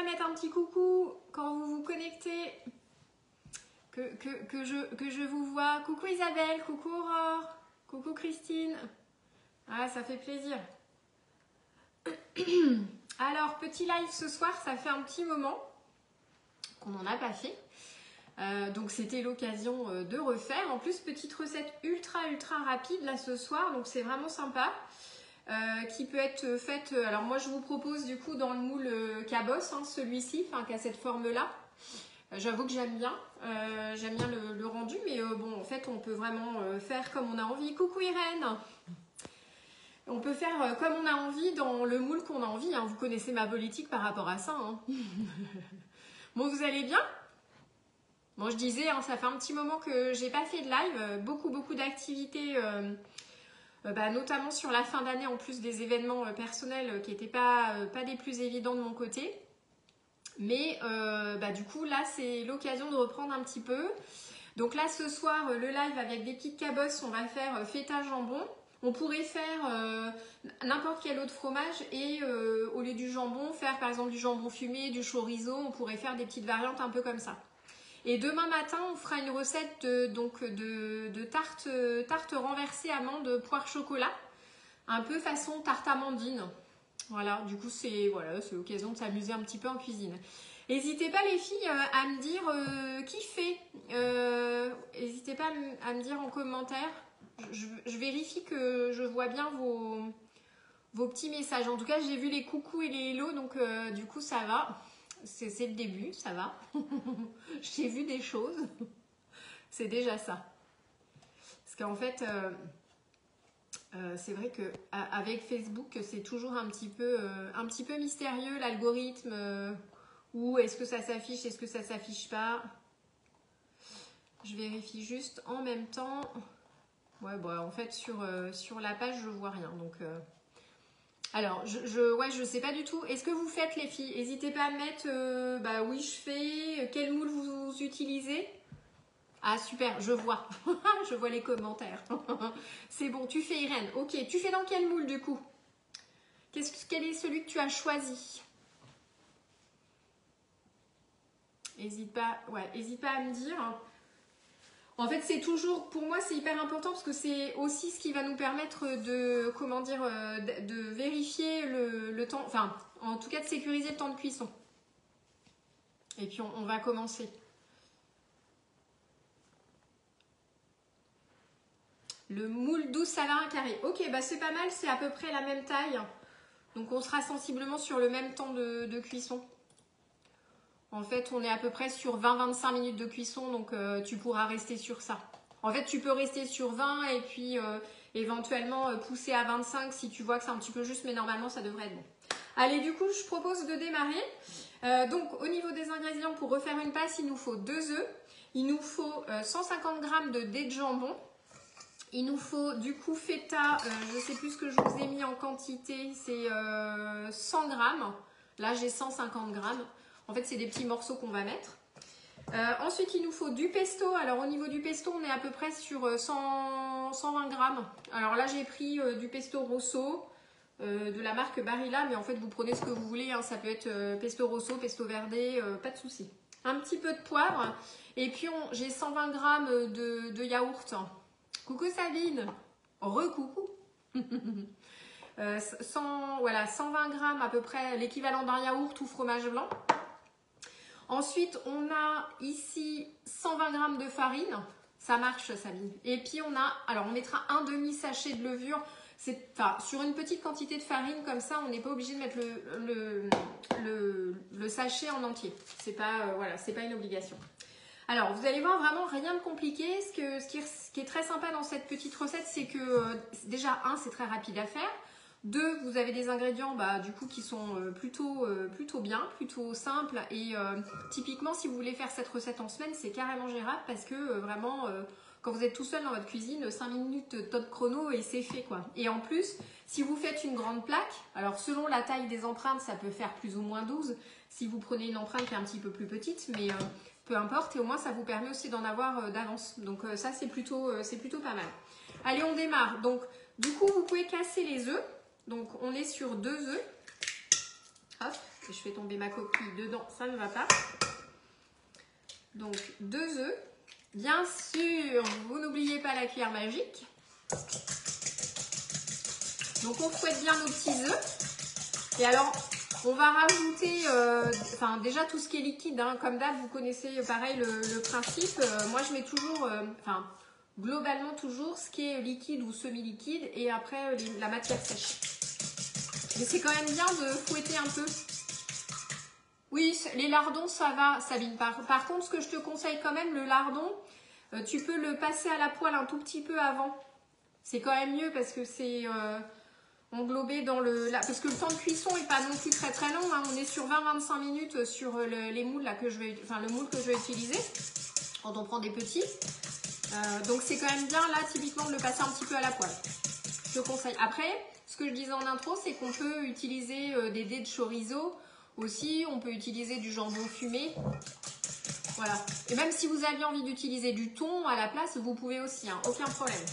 mettre un petit coucou quand vous vous connectez, que je vous vois. Coucou Isabelle, coucou Aurore, coucou Christine. Ah, ça fait plaisir. Alors, petit live ce soir, ça fait un petit moment qu'on n'en a pas fait. Donc c'était l'occasion de refaire. En plus, petite recette ultra rapide là ce soir, donc c'est vraiment sympa. Qui peut être faite, alors moi je vous propose du coup dans le moule Cabosse, hein, celui-ci, enfin qui a cette forme là. J'avoue que j'aime bien le rendu, mais bon en fait on peut vraiment faire comme on a envie. Coucou Irène. On peut faire comme on a envie dans le moule qu'on a envie, hein. Vous connaissez ma politique par rapport à ça, hein. Bon, vous allez bien? Bon, je disais, hein, ça fait un petit moment que j'ai pas fait de live, beaucoup d'activités, notamment sur la fin d'année, en plus des événements personnels qui n'étaient pas des plus évidents de mon côté. Mais du coup, là, c'est l'occasion de reprendre un petit peu. Donc là, ce soir, le live avec des petites cabosses, on va faire feta jambon. On pourrait faire n'importe quel autre fromage et au lieu du jambon, faire par exemple du jambon fumé, du chorizo. On pourrait faire des petites variantes un peu comme ça. Et demain matin, on fera une recette de tarte renversée amande poire chocolat, un peu façon tarte amandine. Voilà, du coup c'est l'occasion de s'amuser un petit peu en cuisine. N'hésitez pas les filles à me dire qui fait. N'hésitez pas à me dire en commentaire. Je vérifie que je vois bien vos petits messages. En tout cas, j'ai vu les coucous et les hello, donc du coup ça va. C'est le début, ça va. J'ai vu des choses. C'est déjà ça. Parce qu'en fait, c'est vrai qu'avec Facebook, c'est toujours un petit peu mystérieux, l'algorithme. Ou est-ce que ça s'affiche, est-ce que ça s'affiche pas? Je vérifie juste en même temps. Ouais, bon, en fait, sur la page, je vois rien. Donc... Alors, je sais pas du tout. Est-ce que vous faites les filles? N'hésitez pas à me mettre, oui je fais, quel moule vous utilisez? Ah super, je vois, je vois les commentaires. C'est bon, tu fais Irène. Ok, tu fais dans quel moule du coup? Quel est celui que tu as choisi? N'hésite pas à me dire. En fait, c'est toujours, pour moi, c'est hyper important parce que c'est aussi ce qui va nous permettre de, de vérifier le temps, enfin, en tout cas de sécuriser le temps de cuisson. Et puis, on va commencer. Le moule 12 salade carré. Ok, bah c'est pas mal, c'est à peu près la même taille. Donc, on sera sensiblement sur le même temps de cuisson. En fait, on est à peu près sur 20-25 minutes de cuisson, donc tu pourras rester sur ça. En fait, tu peux rester sur 20 et puis éventuellement pousser à 25 si tu vois que c'est un petit peu juste, mais normalement, ça devrait être bon. Allez, du coup, je propose de démarrer. Donc, au niveau des ingrédients, pour refaire une pâte, il nous faut 2 œufs. Il nous faut 150 g de dés de jambon. Il nous faut du coup feta, je ne sais plus ce que je vous ai mis en quantité, c'est 100 g. Là, j'ai 150 g. En fait, c'est des petits morceaux qu'on va mettre. Ensuite, il nous faut du pesto. Alors, au niveau du pesto, on est à peu près sur 120 g. Alors là, j'ai pris du pesto rosso de la marque Barilla. Mais en fait, vous prenez ce que vous voulez, hein. Ça peut être pesto rosso, pesto verde, pas de souci. Un petit peu de poivre. Et puis, j'ai 120 g de yaourt. Coucou Sabine. Recoucou. 120 g à peu près, l'équivalent d'un yaourt ou fromage blanc. Ensuite, on a ici 120 g de farine. Ça marche, Sabine. Et puis, on mettra un demi-sachet de levure. Sur une petite quantité de farine, comme ça, on n'est pas obligé de mettre le sachet en entier. C'est pas une obligation. Alors, vous allez voir, vraiment rien de compliqué. Ce qui est très sympa dans cette petite recette, c'est que déjà, c'est très rapide à faire. 2, vous avez des ingrédients du coup qui sont plutôt bien, plutôt simples. Et typiquement, si vous voulez faire cette recette en semaine, c'est carrément gérable parce que vraiment, quand vous êtes tout seul dans votre cuisine, 5 minutes top chrono et c'est fait quoi. Et en plus, si vous faites une grande plaque, alors selon la taille des empreintes, ça peut faire plus ou moins 12. Si vous prenez une empreinte qui est un petit peu plus petite, mais peu importe. Et au moins, ça vous permet aussi d'en avoir d'avance. Donc ça, c'est plutôt pas mal. Allez, on démarre. Donc, du coup, vous pouvez casser les œufs. Donc, on est sur 2 œufs. Hop, et je fais tomber ma coquille dedans, ça ne va pas. Donc 2 œufs. Bien sûr, vous n'oubliez pas la cuillère magique. Donc on fouette bien nos petits œufs. Et alors, on va rajouter, déjà tout ce qui est liquide, hein, comme d'hab, vous connaissez pareil le principe. Moi je mets toujours, globalement toujours ce qui est liquide ou semi-liquide et après la matière sèche. Mais c'est quand même bien de fouetter un peu. Oui, les lardons, ça va, Sabine. Par contre, ce que je te conseille quand même, le lardon, tu peux le passer à la poêle un tout petit peu avant. C'est quand même mieux parce que c'est englobé dans parce que le temps de cuisson n'est pas non plus très très long. Hein. On est sur 20-25 minutes sur les moules là, le moule que je vais utiliser quand on prend des petits. Donc c'est quand même bien là, typiquement, de le passer un petit peu à la poêle. Je te conseille. Après, ce que je disais en intro, c'est qu'on peut utiliser des dés de chorizo. Aussi, on peut utiliser du jambon fumé. Voilà. Et même si vous aviez envie d'utiliser du thon à la place, vous pouvez aussi, hein, aucun problème.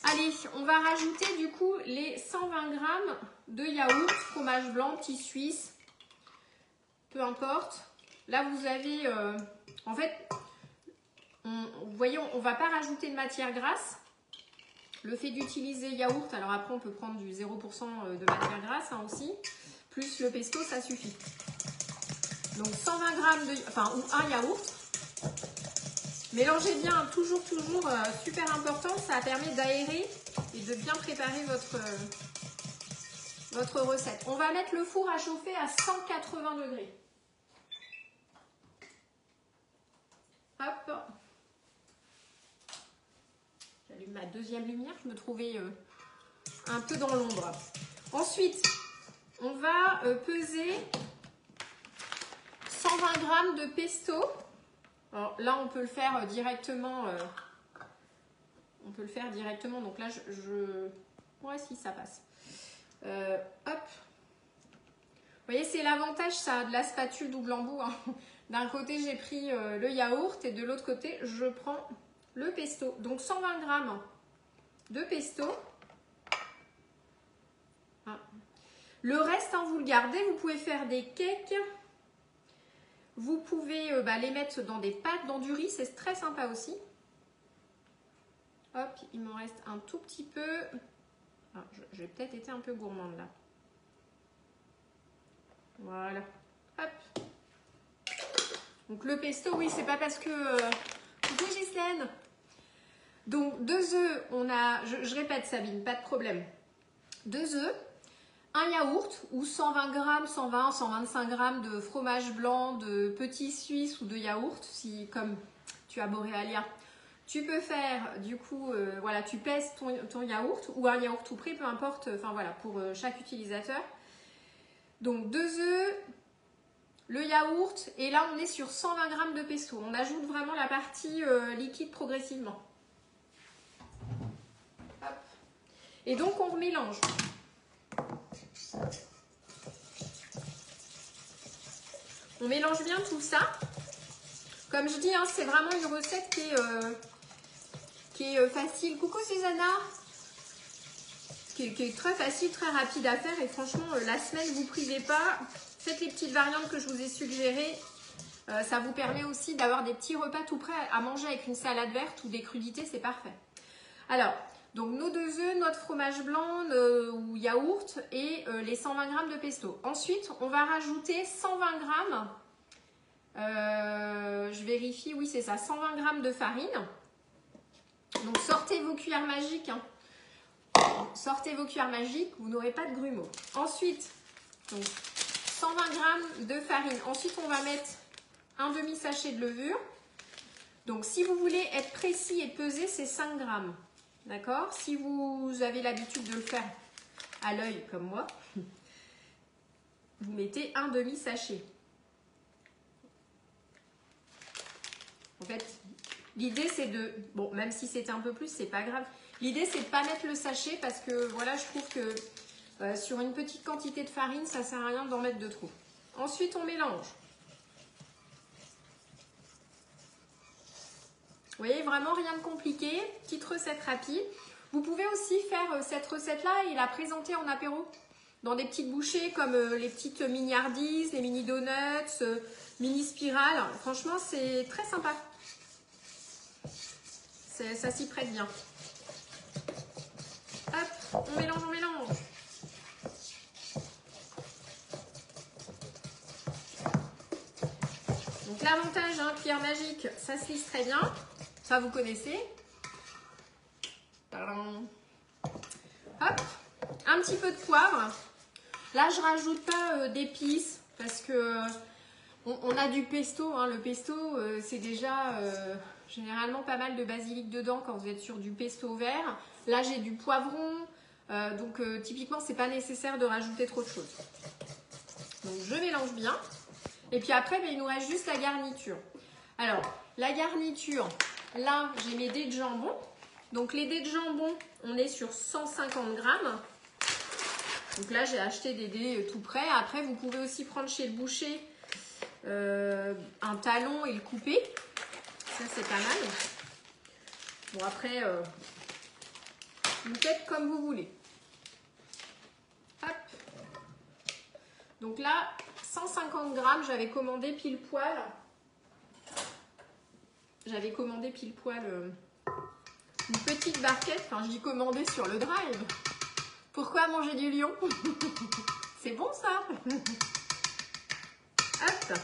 Allez, on va rajouter du coup les 120 g de yaourt, fromage blanc, petit suisse, peu importe. Là, vous avez, en fait, vous voyez, on ne va pas rajouter de matière grasse. Le fait d'utiliser yaourt, alors après, on peut prendre du 0% de matière grasse hein, aussi. Plus le pesto, ça suffit. Donc 120 g ou un yaourt. Mélangez bien, toujours, super important, ça permet d'aérer et de bien préparer votre recette. On va mettre le four à chauffer à 180 degrés. Hop. J'allume ma deuxième lumière, je me trouvais un peu dans l'ombre. Ensuite, on va peser 120 g de pesto. Alors là, on peut le faire directement. Donc là, ouais, si, ça passe. Hop. Vous voyez, c'est l'avantage, ça, de la spatule double embout. Hein. D'un côté, j'ai pris le yaourt et de l'autre côté, je prends le pesto. Donc 120 g de pesto. Ah. Le reste, hein, vous le gardez. Vous pouvez faire des cakes. Vous pouvez les mettre dans des pâtes, dans du riz. C'est très sympa aussi. Hop, il m'en reste un tout petit peu. Ah, j'ai peut-être été un peu gourmande là. Voilà. Hop. Donc le pesto, oui, c'est pas parce que... Coucou Gislaine. Donc 2 œufs, on a... Je répète Sabine, pas de problème. 2 œufs, un yaourt ou 120 g, 120, 125 g de fromage blanc, de petit suisse ou de yaourt, si comme tu as Boréalia. Tu peux faire, du coup, voilà, tu pèses ton yaourt ou un yaourt tout prêt, peu importe, enfin voilà, pour chaque utilisateur. Donc 2 œufs, le yaourt, et là on est sur 120 g de pesto. On ajoute vraiment la partie liquide progressivement. Hop. Et donc on mélange. On mélange bien tout ça. Comme je dis, hein, c'est vraiment une recette qui est facile. Coucou Susanna, qui est très facile, très rapide à faire. Et franchement, la semaine, vous privez pas. Faites les petites variantes que je vous ai suggérées. Ça vous permet aussi d'avoir des petits repas tout prêts à manger avec une salade verte ou des crudités, c'est parfait. Alors, donc nos 2 œufs, notre fromage blanc ou yaourt et les 120 g de pesto. Ensuite, on va rajouter 120 g, je vérifie, oui c'est ça, 120 g de farine. Donc sortez vos cuillères magiques, hein. Sortez vos cuillères magiques, vous n'aurez pas de grumeaux. Ensuite, donc 120 g de farine. Ensuite, on va mettre un demi-sachet de levure. Donc si vous voulez être précis et peser, c'est 5 g. D'accord? Si vous avez l'habitude de le faire à l'œil comme moi, vous mettez un demi-sachet. En fait, l'idée c'est de... Bon, même si c'est un peu plus, c'est pas grave. L'idée c'est de ne pas mettre le sachet parce que voilà, je trouve que sur une petite quantité de farine, ça sert à rien d'en mettre de trop. Ensuite, on mélange. Vous voyez, vraiment rien de compliqué. Petite recette rapide. Vous pouvez aussi faire cette recette-là et la présenter en apéro. dans des petites bouchées comme les petites mini-hardies, les mini-donuts, mini-spirales. Franchement, c'est très sympa. Ça s'y prête bien. Hop, on mélange, on mélange. Donc l'avantage, hein, cuillère magique, ça se lisse très bien. Ça, vous connaissez. Hop, un petit peu de poivre. Là, je rajoute pas d'épices parce que on a du pesto. Hein. Le pesto, c'est déjà généralement pas mal de basilic dedans quand vous êtes sur du pesto vert. Là, j'ai du poivron. Donc, typiquement, c'est pas nécessaire de rajouter trop de choses. Donc, je mélange bien. Et puis après, il nous reste juste la garniture. Alors, la garniture, là, j'ai mes dés de jambon. Donc, les dés de jambon, on est sur 150 grammes. Donc là, j'ai acheté des dés tout prêts. Après, vous pouvez aussi prendre chez le boucher un talon et le couper. Ça, c'est pas mal. Bon, après, vous faites comme vous voulez. Hop. Donc là, 150 grammes, j'avais commandé pile poil. J'avais commandé pile poil une petite barquette. Enfin, je dis commandé sur le drive. Pourquoi manger du lion? C'est bon ça. Hop.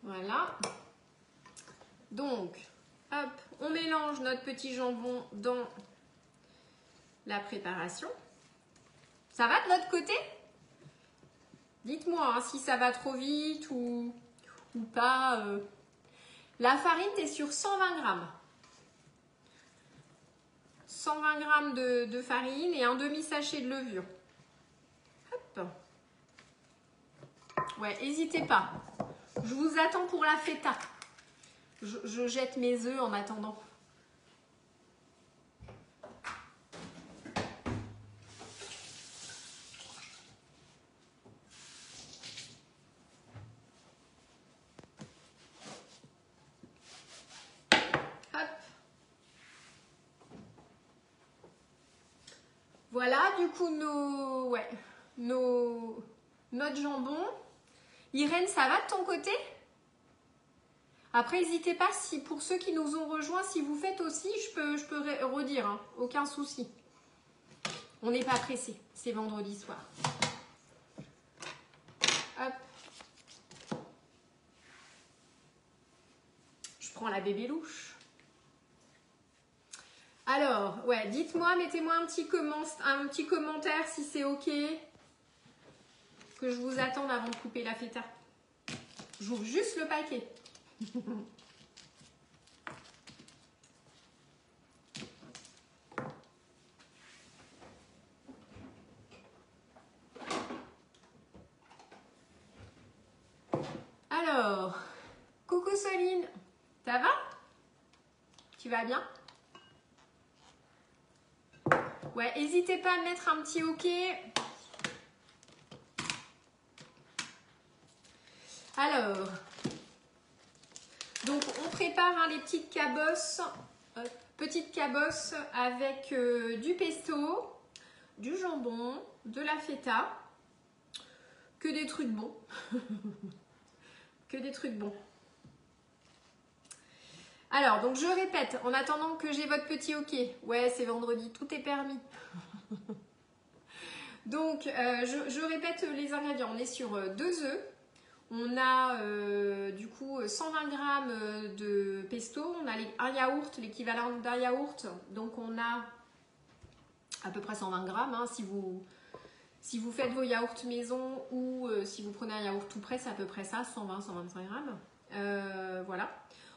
Voilà. Donc, hop, on mélange notre petit jambon dans la préparation. Ça va de l'autre côté? Dites-moi hein, si ça va trop vite ou pas. La farine, tu es sur 120 grammes. 120 grammes de farine et un demi-sachet de levure. Hop. Ouais, n'hésitez pas. Je vous attends pour la feta. Je jette mes œufs en attendant. Hop. Voilà, du coup, notre jambon. Irène, ça va de ton côté? Après, n'hésitez pas, si pour ceux qui nous ont rejoints, si vous faites aussi, je peux redire, hein, aucun souci. On n'est pas pressé, c'est vendredi soir. Hop. Je prends la bébé louche. Alors, ouais, dites-moi, mettez-moi un petit commentaire si c'est OK. Que je vous attende avant de couper la feta. J'ouvre juste le paquet. Alors, coucou Soline, ça va? Tu vas bien? Ouais, n'hésitez pas à mettre un petit OK. Alors, donc on prépare hein, les petites cabosses. Petites cabosses avec du pesto, du jambon, de la feta. Que des trucs bons. Que des trucs bons. Alors, donc je répète, en attendant que j'ai votre petit OK. Ouais, c'est vendredi, tout est permis. Donc, je répète les ingrédients. On est sur 2 œufs. On a du coup 120 grammes de pesto. On a un yaourt, l'équivalent d'un yaourt. Donc, on a à peu près 120 grammes. Hein, si vous faites vos yaourts maison ou si vous prenez un yaourt tout prêt, c'est à peu près ça, 120-125 grammes. Voilà.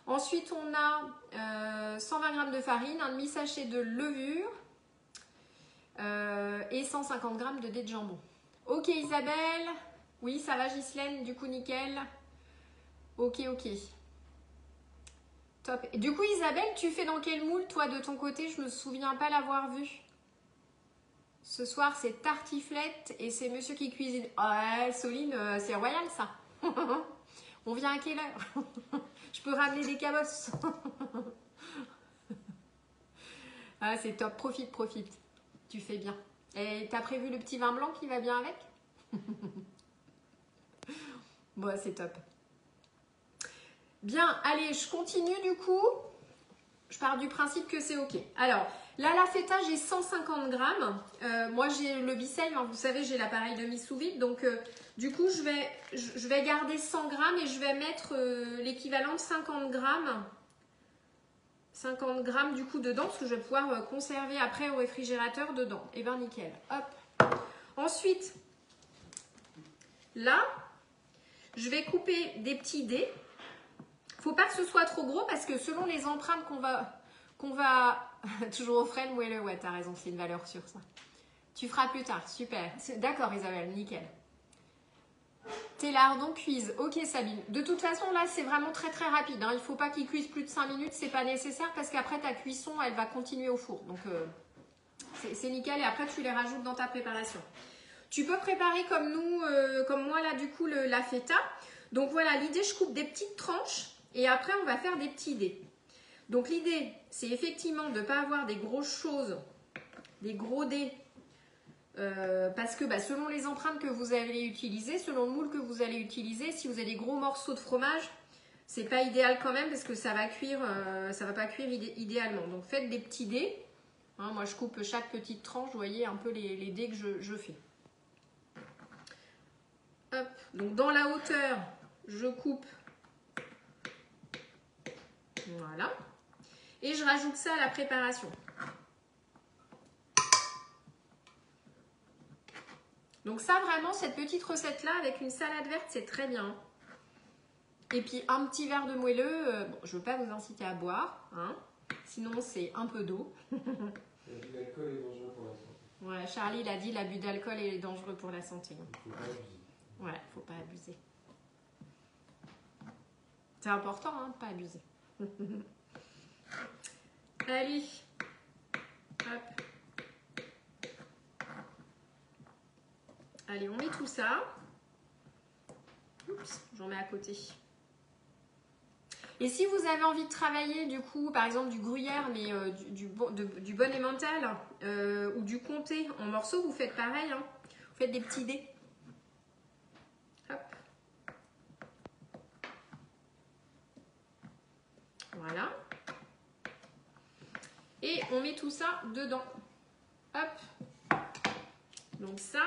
Ensuite, on a 120 grammes de farine, un demi-sachet de levure et 150 grammes de dés de jambon. Ok Isabelle, oui ça va Ghislaine, du coup nickel. Ok. Top. Et du coup Isabelle, tu fais dans quel moule toi de ton côté? Je me souviens pas l'avoir vu. Ce soir c'est tartiflette et c'est monsieur qui cuisine. Ouais Soline, c'est royal ça. On vient à quelle heure? Je peux ramener des cabosses. Ah, c'est top, profite. Tu fais bien. Et t'as prévu le petit vin blanc qui va bien avec? Bon, c'est top. Bien, allez, je continue du coup. Je pars du principe que c'est ok. Alors, là, la feta, j'ai 150 grammes. Moi, j'ai le Bicel, hein, vous savez, j'ai l'appareil de mise sous vide. Donc, du coup, je vais garder 100 grammes et je vais mettre l'équivalent de 50 grammes. 50 grammes du coup dedans, parce que je vais pouvoir conserver après au réfrigérateur dedans. Et bien, nickel. Hop. Ensuite, là, je vais couper des petits dés. Faut pas que ce soit trop gros parce que selon les empreintes qu'on va toujours au frais, moelleux, ouais, t'as raison, c'est une valeur sûre ça. Tu feras plus tard, super. D'accord Isabelle, nickel. Tes lardons cuisent. Ok Sabine. De toute façon là c'est vraiment très très rapide. Hein. Il ne faut pas qu'ils cuisent plus de 5 minutes, c'est pas nécessaire parce qu'après ta cuisson elle va continuer au four. Donc c'est nickel et après tu les rajoutes dans ta préparation. Tu peux préparer comme nous, comme moi là du coup la feta. Donc voilà, l'idée je coupe des petites tranches. Et après, on va faire des petits dés. Donc, l'idée, c'est effectivement de ne pas avoir des grosses choses, des gros dés, parce que selon les empreintes que vous allez utiliser, selon le moule que vous allez utiliser, si vous avez des gros morceaux de fromage, c'est pas idéal quand même parce que ça va cuire, ça va pas cuire idéalement. Donc, faites des petits dés. Hein, moi, je coupe chaque petite tranche, vous voyez un peu les dés que je fais. Hop. Donc, dans la hauteur, je coupe. Voilà. Et je rajoute ça à la préparation. Donc ça, vraiment, cette petite recette-là, avec une salade verte, c'est très bien. Et puis, un petit verre de moelleux. Bon, je ne veux pas vous inciter à boire. Hein, sinon, c'est un peu d'eau. L'abus d'alcool est dangereux pour la santé. Ouais, Charlie, il a dit l'abus d'alcool est dangereux pour la santé. Il ne faut pas abuser. Ouais, faut pas abuser. C'est important, hein, de pas abuser. Allez, hop. Allez, on met tout ça. Oups, j'en mets à côté. Et si vous avez envie de travailler, du coup, par exemple du gruyère, mais du bon emmental ou du comté en morceaux, vous faites pareil. Hein. Vous faites des petits dés. Hop. Voilà. Et on met tout ça dedans. Hop. Donc ça.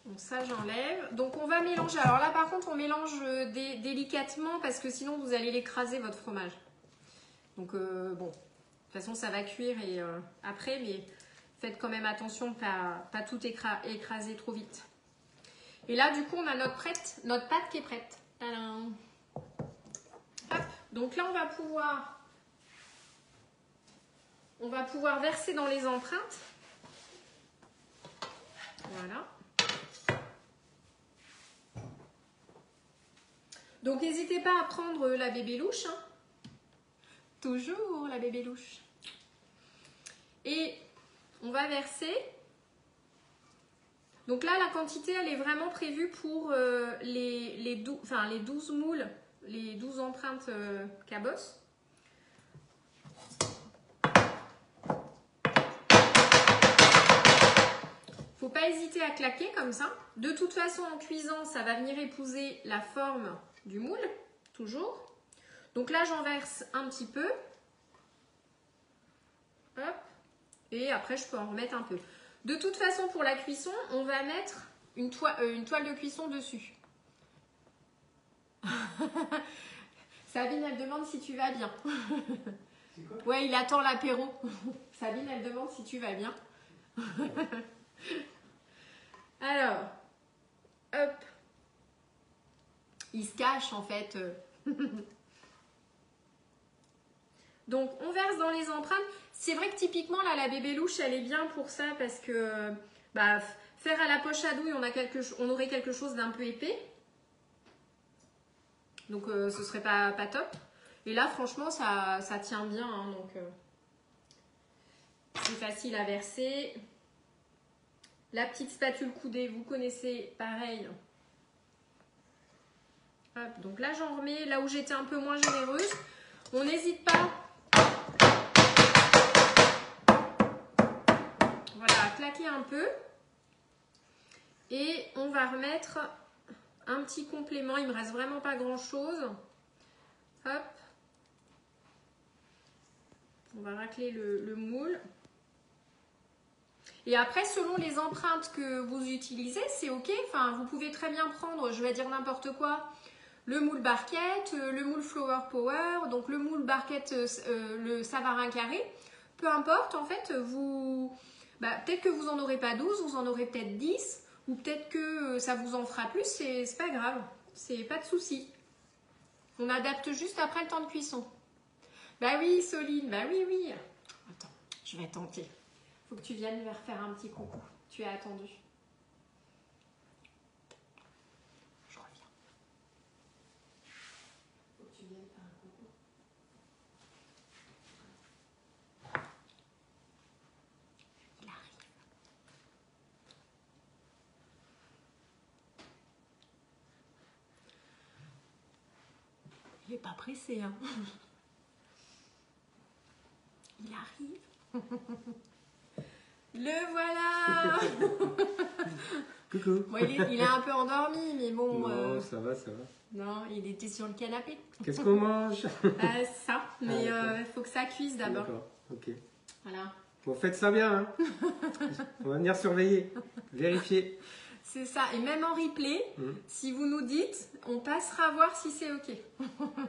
Donc ça j'enlève. Donc on va mélanger. Alors là par contre on mélange délicatement parce que sinon vous allez l'écraser votre fromage. Donc bon, de toute façon ça va cuire et après, mais faites quand même attention de pas tout écraser trop vite. Et là du coup on a notre pâte qui est prête. Tadam. Hop. Donc là on va pouvoir verser dans les empreintes. Voilà. Donc n'hésitez pas à prendre la bébé louche. Hein. Toujours la bébé louche. Et on va verser. Donc là, la quantité, elle est vraiment prévue pour les 12 moules, les 12 empreintes Cabos. Faut pas hésiter à claquer comme ça. De toute façon, en cuisant, ça va venir épouser la forme du moule, toujours. Donc là, j'en verse un petit peu. Hop. Et après, je peux en remettre un peu. De toute façon, pour la cuisson, on va mettre une toile de cuisson dessus. Sabine, elle demande si tu vas bien. C'est quoi? Ouais, il attend l'apéro. Sabine, elle demande si tu vas bien. Alors, hop. Il se cache en fait. Donc, on verse dans les empreintes. C'est vrai que typiquement, là, la bébé louche, elle est bien pour ça parce que faire à la poche à douille, on aurait quelque chose d'un peu épais. Donc, ce serait pas top. Et là, franchement, ça tient bien. Hein, donc, c'est facile à verser. La petite spatule coudée, vous connaissez, pareil. Hop, donc là, j'en remets là où j'étais un peu moins généreuse. On n'hésite pas. Voilà, à claquer un peu. Et on va remettre un petit complément. Il me reste vraiment pas grand-chose. Hop. On va racler le moule. Et après, selon les empreintes que vous utilisez, c'est ok. Enfin, vous pouvez très bien prendre, je vais dire n'importe quoi, le moule barquette, le moule flower power, donc le moule barquette, le Savarin carré. Peu importe, en fait, peut-être que vous n'en aurez pas 12, vous en aurez peut-être 10, ou peut-être que ça vous en fera plus, c'est pas grave, c'est pas de souci. On adapte juste après le temps de cuisson. Bah oui, Soline, bah oui, oui. Attends, je vais tenter. Faut que tu viennes me faire un petit coucou. Tu es attendu. Je reviens. Faut que tu viennes faire un coucou. Il arrive. Il n'est pas pressé, hein. Il arrive. Le voilà. Coucou. Bon, il est un peu endormi, mais bon. Non, ça va, ça va. Non, il était sur le canapé. Qu'est-ce qu'on mange? Ça, mais il faut que ça cuise d'abord. D'accord, ok. Voilà. Bon, faites ça bien, hein. On va venir surveiller, vérifier. C'est ça, et même en replay, si vous nous dites, on passera voir si c'est ok.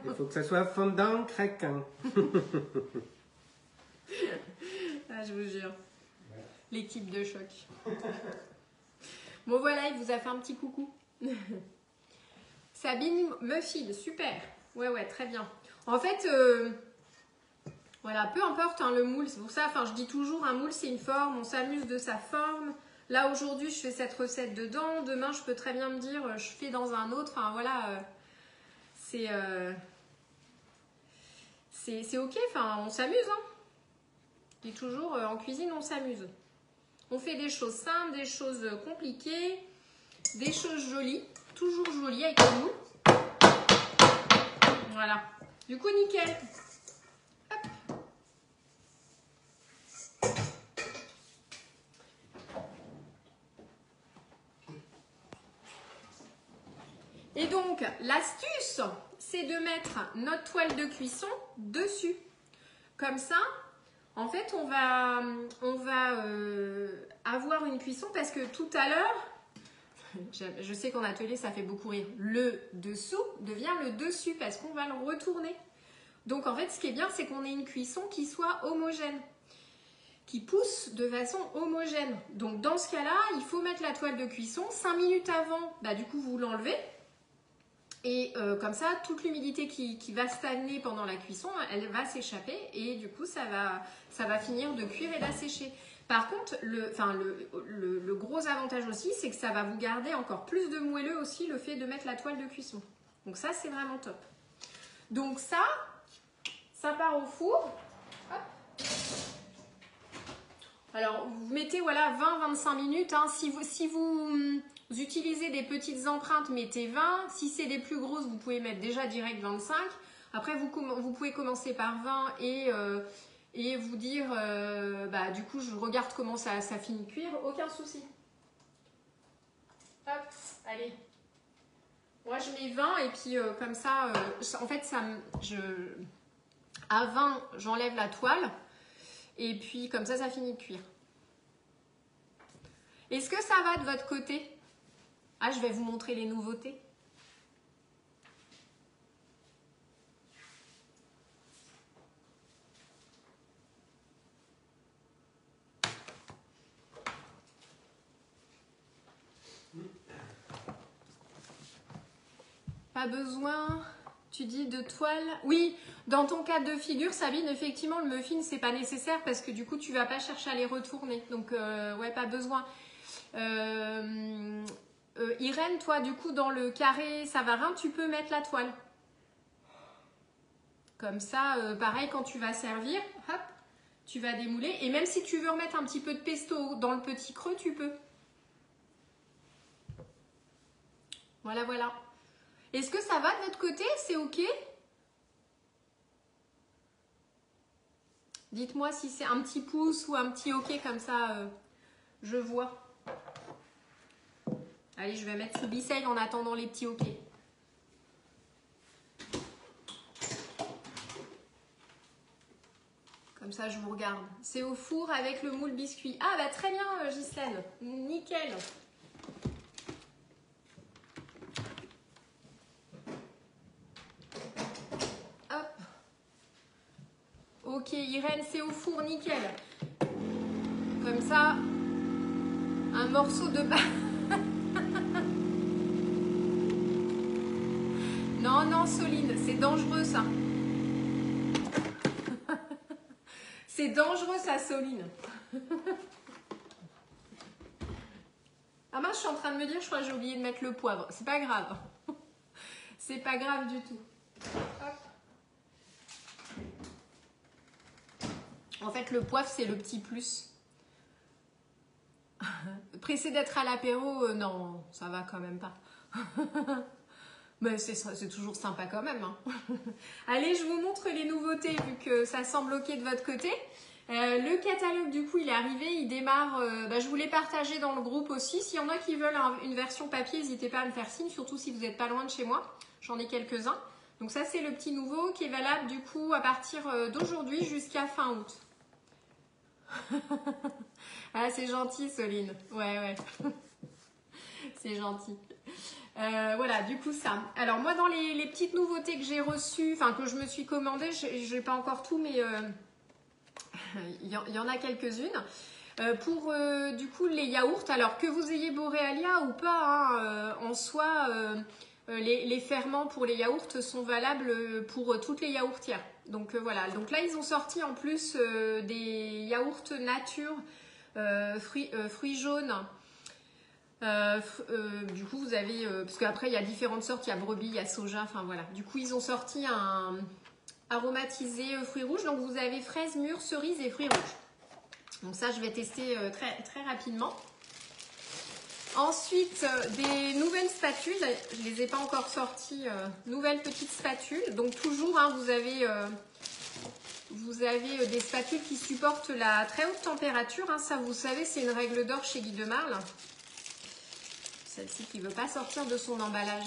Il faut que ça soit fondant, craquant. Ah, je vous jure. L'équipe de choc. Bon voilà, il vous a fait un petit coucou. Sabine me file, super. Ouais, très bien. En fait, voilà, peu importe hein, le moule, c'est pour ça, enfin je dis toujours, un moule c'est une forme, on s'amuse de sa forme. Là aujourd'hui je fais cette recette dedans, demain je peux très bien me dire, je fais dans un autre, enfin voilà, c'est ok, enfin on s'amuse. Hein. Je dis toujours, en cuisine on s'amuse. On fait des choses simples, des choses compliquées, des choses jolies, toujours jolies avec nous. Voilà. Du coup, nickel. Hop. Et donc, l'astuce, c'est de mettre notre toile de cuisson dessus. Comme ça, en fait, on va avoir une cuisson parce que tout à l'heure, je sais qu'en atelier, ça fait beaucoup rire. Le dessous devient le dessus parce qu'on va le retourner. Donc, en fait, ce qui est bien, c'est qu'on ait une cuisson qui soit homogène, qui pousse de façon homogène. Donc, dans ce cas-là, il faut mettre la toile de cuisson 5 minutes avant. Bah, du coup, vous l'enlevez. Et comme ça, toute l'humidité qui va stagner pendant la cuisson, elle va s'échapper et du coup, ça va finir de cuire et d'assécher. Par contre, le gros avantage aussi, c'est que ça va vous garder encore plus de moelleux aussi, le fait de mettre la toile de cuisson. Donc ça, c'est vraiment top. Donc ça part au four. Hop. Alors, vous mettez voilà 20-25 minutes. Hein. Si vous utilisez des petites empreintes, mettez 20. Si c'est des plus grosses, vous pouvez mettre déjà direct 25. Après, vous pouvez commencer par 20 et vous dire, du coup, je regarde comment ça finit de cuire. Aucun souci. Hop, allez. Moi, je mets 20 et puis comme ça, en fait, à 20, j'enlève la toile. Et puis, comme ça finit de cuire. Est-ce que ça va de votre côté? Ah, je vais vous montrer les nouveautés. Pas besoin, tu dis, de toile. Oui, dans ton cas de figure, Sabine, effectivement, le muffin, c'est pas nécessaire parce que du coup, tu vas pas chercher à les retourner. Donc, ouais, pas besoin. Irène, toi, du coup, dans le carré Savarin, tu peux mettre la toile. Comme ça, pareil, quand tu vas servir, hop, tu vas démouler. Et même si tu veux remettre un petit peu de pesto dans le petit creux, tu peux. Voilà, voilà. Est-ce que ça va de votre côté? C'est ok? Dites-moi si c'est un petit pouce ou un petit ok, comme ça je vois. Allez, je vais mettre sous Bissell en attendant les petits ok. Comme ça, je vous regarde. C'est au four avec le moule biscuit. Ah, bah très bien, Ghislaine. Nickel. Hop. Ok, Irène, c'est au four, nickel. Comme ça, un morceau de Non, non, Soline, c'est dangereux ça. C'est dangereux ça, Soline. Ah mince, je suis en train de me dire, je crois que j'ai oublié de mettre le poivre. C'est pas grave. C'est pas grave du tout. Hop. En fait, le poivre, c'est le petit plus. Pressé d'être à l'apéro, non, ça va quand même pas. Mais c'est toujours sympa quand même. Hein. Allez, je vous montre les nouveautés vu que ça semble ok de votre côté. Le catalogue, du coup, il est arrivé, il démarre. Je vous l'ai partagé dans le groupe aussi. S'il y en a qui veulent une version papier, n'hésitez pas à me faire signe, surtout si vous n'êtes pas loin de chez moi. J'en ai quelques-uns. Donc ça, c'est le petit nouveau qui est valable du coup à partir d'aujourd'hui jusqu'à fin août. Ah, c'est gentil, Soline. Ouais. C'est gentil. Voilà, du coup ça. Alors moi dans les petites nouveautés que j'ai reçues, enfin que je me suis commandées, je n'ai pas encore tout, mais il y en a quelques-unes. Pour du coup les yaourts, alors que vous ayez Borealia ou pas, en soi, les ferments pour les yaourts sont valables pour toutes les yaourtières. Donc voilà, donc là ils ont sorti en plus des yaourts nature, fruits jaunes. Du coup vous avez parce qu'après il y a différentes sortes, il y a brebis, il y a soja, enfin voilà, du coup ils ont sorti un aromatisé fruits rouges, donc vous avez fraises mûres, cerises et fruits rouges. Donc ça je vais tester très rapidement. Ensuite des nouvelles spatules, je les ai pas encore sorties, nouvelles petites spatules, donc toujours hein, vous avez des spatules qui supportent la très haute température, hein, ça vous savez c'est une règle d'or chez Guy de Marle. Celle-ci qui ne veut pas sortir de son emballage.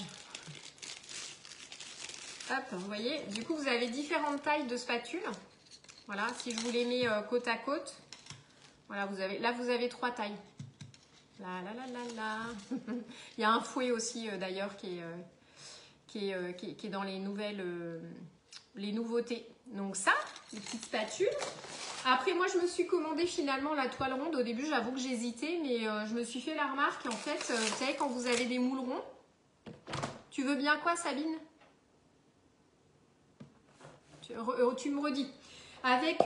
Hop, vous voyez, du coup vous avez différentes tailles de spatules. Voilà, si je vous les mets côte à côte, voilà, vous avez 3 tailles. Là. Il y a un fouet aussi d'ailleurs qui est dans les nouveautés. Donc ça, les petites spatules. Après, moi, je me suis commandé finalement la toile ronde. Au début, j'avoue que j'hésitais, mais je me suis fait la remarque. En fait, vous savez, quand vous avez des moules ronds, tu veux bien quoi, Sabine? Tu me redis. Avec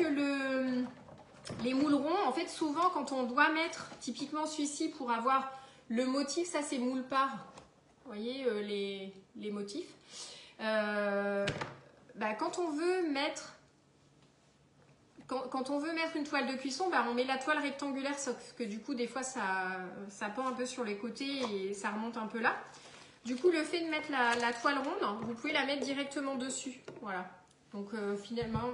les moules ronds, en fait, souvent, quand on doit mettre, typiquement celui-ci, pour avoir le motif, ça, c'est moule part. Vous voyez, les motifs. Quand on veut mettre... Quand on veut mettre une toile de cuisson, on met la toile rectangulaire, sauf que du coup, des fois, ça pend un peu sur les côtés et ça remonte un peu là. Du coup, le fait de mettre la toile ronde, vous pouvez la mettre directement dessus. Voilà. Donc, finalement,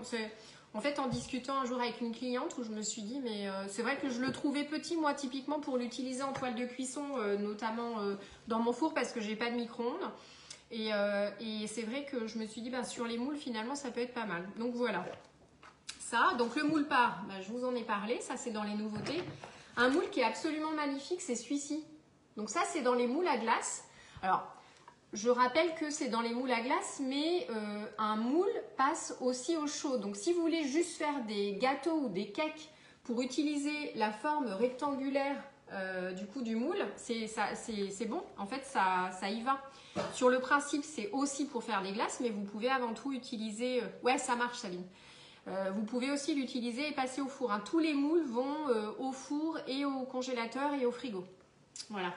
en fait, en discutant un jour avec une cliente où je me suis dit, mais c'est vrai que je le trouvais petit, moi, typiquement, pour l'utiliser en toile de cuisson, notamment dans mon four, parce que j'ai pas de micro-ondes. Et c'est vrai que je me suis dit, sur les moules, finalement, ça peut être pas mal. Donc, voilà. Donc le moule part, je vous en ai parlé, ça c'est dans les nouveautés. Un moule qui est absolument magnifique, c'est celui-ci. Donc ça c'est dans les moules à glace. Alors je rappelle que c'est dans les moules à glace, mais un moule passe aussi au chaud. Donc si vous voulez juste faire des gâteaux ou des cakes pour utiliser la forme rectangulaire du coup du moule, c'est bon. En fait ça y va. Sur le principe c'est aussi pour faire des glaces, mais vous pouvez avant tout utiliser... Ouais ça marche Sabine. Vous pouvez aussi l'utiliser et passer au four. Hein. Tous les moules vont au four et au congélateur et au frigo. Voilà.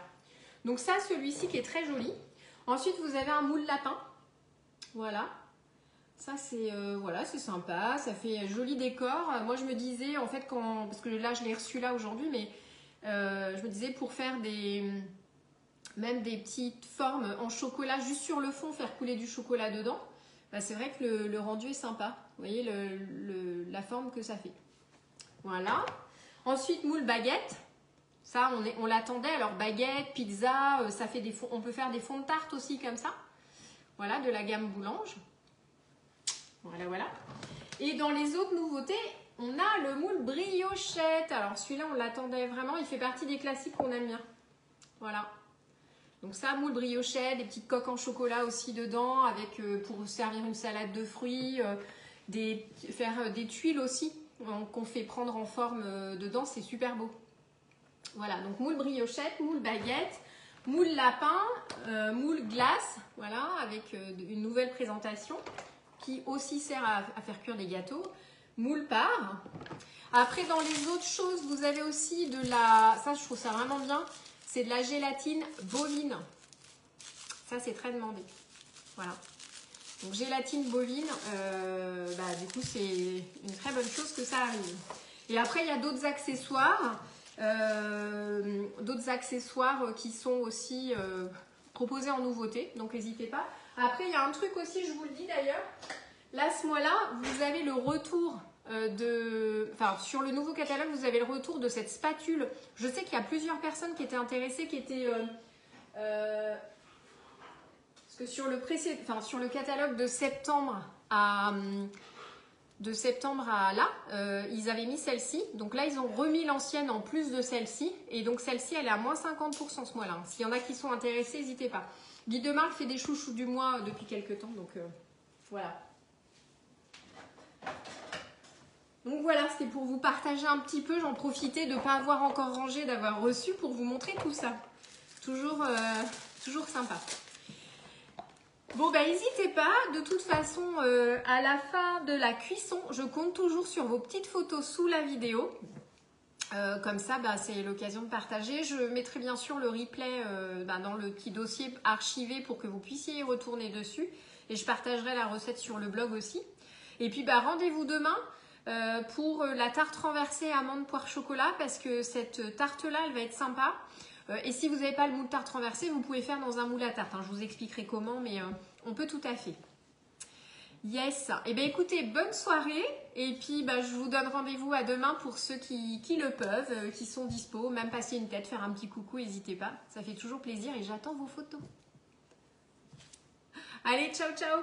Donc ça, celui-ci qui est très joli. Ensuite, vous avez un moule lapin. Voilà. Ça, c'est c'est sympa. Ça fait joli décor. Moi, je me disais, en fait, parce que là, je l'ai reçu là aujourd'hui, mais je me disais pour faire même des petites formes en chocolat juste sur le fond, faire couler du chocolat dedans, bah, c'est vrai que le rendu est sympa. Vous voyez la forme que ça fait. Voilà. Ensuite, moule baguette. Ça, on l'attendait. Alors, baguette, pizza, ça fait on peut faire des fonds de tarte aussi comme ça. Voilà, de la gamme Boulange. Voilà, voilà. Et dans les autres nouveautés, on a le moule briochette. Alors, celui-là, on l'attendait vraiment. Il fait partie des classiques qu'on aime bien. Voilà. Donc ça, moule briochette, des petites coques en chocolat aussi dedans, avec pour servir une salade de fruits, faire des tuiles aussi, qu'on fait prendre en forme dedans, c'est super beau. Voilà, donc moule briochette, moule baguette, moule lapin, moule glace, voilà, avec une nouvelle présentation qui aussi sert à faire cuire des gâteaux, moule part. Après, dans les autres choses, vous avez aussi de la, ça je trouve ça vraiment bien, c'est de la gélatine bovine. Ça, c'est très demandé. Voilà. Donc, gélatine bovine, du coup, c'est une très bonne chose que ça arrive. Et après, il y a d'autres accessoires. Qui sont aussi proposés en nouveauté. Donc, n'hésitez pas. Après, il y a un truc aussi, je vous le dis d'ailleurs. Là, ce mois-là, vous avez le retour sur le nouveau catalogue, vous avez le retour de cette spatule. Je sais qu'il y a plusieurs personnes qui étaient intéressées, qui étaient... parce que sur le catalogue de septembre à là, ils avaient mis celle-ci. Donc là, ils ont remis l'ancienne en plus de celle-ci. Et donc celle-ci, elle est à moins 50% ce mois-là. S'il y en a qui sont intéressés, n'hésitez pas. Guy de Marque fait des chouchous du mois depuis quelques temps. Donc voilà. Donc voilà, c'était pour vous partager un petit peu. J'en profitais de ne pas avoir encore rangé, d'avoir reçu pour vous montrer tout ça. Toujours sympa. Bon, bah n'hésitez pas. De toute façon, à la fin de la cuisson, je compte toujours sur vos petites photos sous la vidéo. Comme ça, c'est l'occasion de partager. Je mettrai bien sûr le replay dans le petit dossier archivé pour que vous puissiez y retourner dessus. Et je partagerai la recette sur le blog aussi. Et puis, rendez-vous demain pour la tarte renversée amande poire chocolat parce que cette tarte-là, elle va être sympa. Et si vous n'avez pas le moule tarte renversé, vous pouvez faire dans un moule à tarte. Je vous expliquerai comment, mais on peut tout à fait. Yes. Et bien écoutez, bonne soirée. Et puis je vous donne rendez-vous à demain pour ceux qui le peuvent, qui sont dispo. Même passer une tête, faire un petit coucou, n'hésitez pas. Ça fait toujours plaisir et j'attends vos photos. Allez, ciao, ciao.